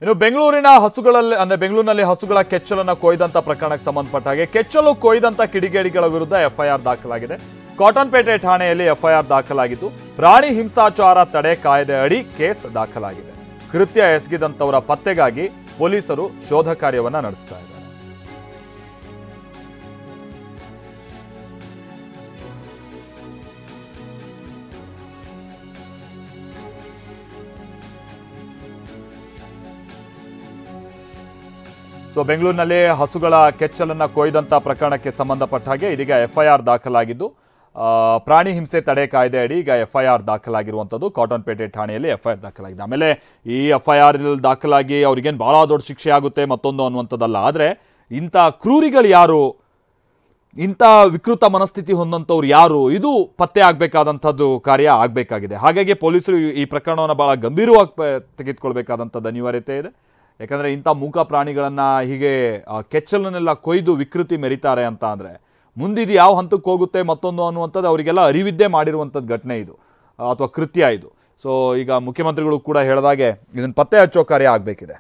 ಇನ್ನು ಬೆಂಗಳೂರಿನ ಹಸುಗಳಲ್ಲಿ ಅಂದ್ರೆ ಬೆಂಗಳೂರಿನಲ್ಲಿ ಹಸುಗಳ ಕೆಚ್ಚಲನ್ನು ಕೊಯ್ದಂತ ಪ್ರಕರಣಕ್ಕೆ ಸಂಬಂಧಪಟ್ಟ ಹಾಗೆ ಕೆಚ್ಚಲು ಕೊಯ್ದಂತ ಕಿಡಿಗೇಡಿಗಳ ವಿರುದ್ಧ ಎಫ್ಐಆರ್ ದಾಖಲಾಗಿದೆ. ಕಾಟನ್ಪೇಟೆ ಠಾಣೆಯಲ್ಲಿ ಎಫ್ಐಆರ್ ದಾಖಲಾಗಿದ್ದು ಪ್ರಾಣಿ ಹಿಂಸಾಚಾರ ತಡೆ ಕಾಯ್ದೆ ಅಡಿ ಕೇಸ್ ದಾಖಲಾಗಿದೆ. ಕೃತ್ಯ ಎಸಗಿದಂತವರ ಪತ್ತೆಗಾಗಿ ಪೊಲೀಸರು ಶೋಧ ಕಾರ್ಯವನ್ನ ನಡೆಸ್ತಾ ಇದ್ದಾರೆ. ಬೆಂಗಳೂರಿನಲ್ಲಿ ಹಸುಗಳ ಕೆಚ್ಚಲನ್ನ ಕೊಯ್ದಂತ ಪ್ರಕರಣಕ್ಕೆ ಸಂಬಂಧಪಟ್ಟ ಹಾಗೆ ಇದೀಗ ಎಫ್ಐಆರ್ ದಾಖಲಾಗಿದ್ದು ಪ್ರಾಣಿ ಹಿಂಸೆ ತಡೆ ಕಾಯ್ದೆ ಅಡಿ ಈಗ ಎಫ್ಐಆರ್ ದಾಖಲಾಗಿರುವಂಥದ್ದು. ಕಾಟನ್ಪೇಟೆ ಠಾಣೆಯಲ್ಲಿ ಎಫ್ಐಆರ್ ದಾಖಲಾಗಿದೆ. ಆಮೇಲೆ ಈ ಎಫ್ಐಆರ್ ದಾಖಲಾಗಿ ಅವ್ರಿಗೇನು ಬಹಳ ದೊಡ್ಡ ಶಿಕ್ಷೆ ಆಗುತ್ತೆ ಮತ್ತೊಂದು ಅನ್ನುವಂಥದ್ದಲ್ಲ. ಆದರೆ ಇಂಥ ಕ್ರೂರಿಗಳು ಯಾರು, ಇಂಥ ವಿಕೃತ ಮನಸ್ಥಿತಿ ಹೊಂದಂಥವ್ರು ಯಾರು, ಇದು ಪತ್ತೆ ಆಗಬೇಕಾದಂಥದ್ದು ಕಾರ್ಯ ಆಗಬೇಕಾಗಿದೆ. ಹಾಗಾಗಿ ಪೊಲೀಸರು ಈ ಪ್ರಕರಣವನ್ನು ಬಹಳ ಗಂಭೀರವಾಗಿ ತೆಗೆದುಕೊಳ್ಬೇಕಾದಂಥದ್ದು ಅನಿವಾರ್ಯತೆ ಇದೆ. ಯಾಕಂದರೆ ಇಂಥ ಮೂಕ ಪ್ರಾಣಿಗಳನ್ನು ಹೀಗೆ ಕೆಚ್ಚಲನ್ನೆಲ್ಲ ಕೊಯ್ದು ವಿಕೃತಿ ಮೆರಿತಾರೆ ಅಂತ ಅಂದರೆ ಮುಂದಿದು ಯಾವ ಹಂತಕ್ಕೆ ಹೋಗುತ್ತೆ ಮತ್ತೊಂದು ಅನ್ನುವಂಥದ್ದು ಅವರಿಗೆಲ್ಲ ಅರಿವಿದ್ದೇ ಮಾಡಿರುವಂಥದ್ದು ಘಟನೆ ಇದು ಅಥವಾ ಕೃತ್ಯ ಇದು. ಸೊ ಈಗ ಮುಖ್ಯಮಂತ್ರಿಗಳು ಕೂಡ ಹೇಳಿದಾಗೆ ಇದನ್ನು ಪತ್ತೆ ಹಚ್ಚೋ ಕಾರ್ಯ ಆಗಬೇಕಿದೆ.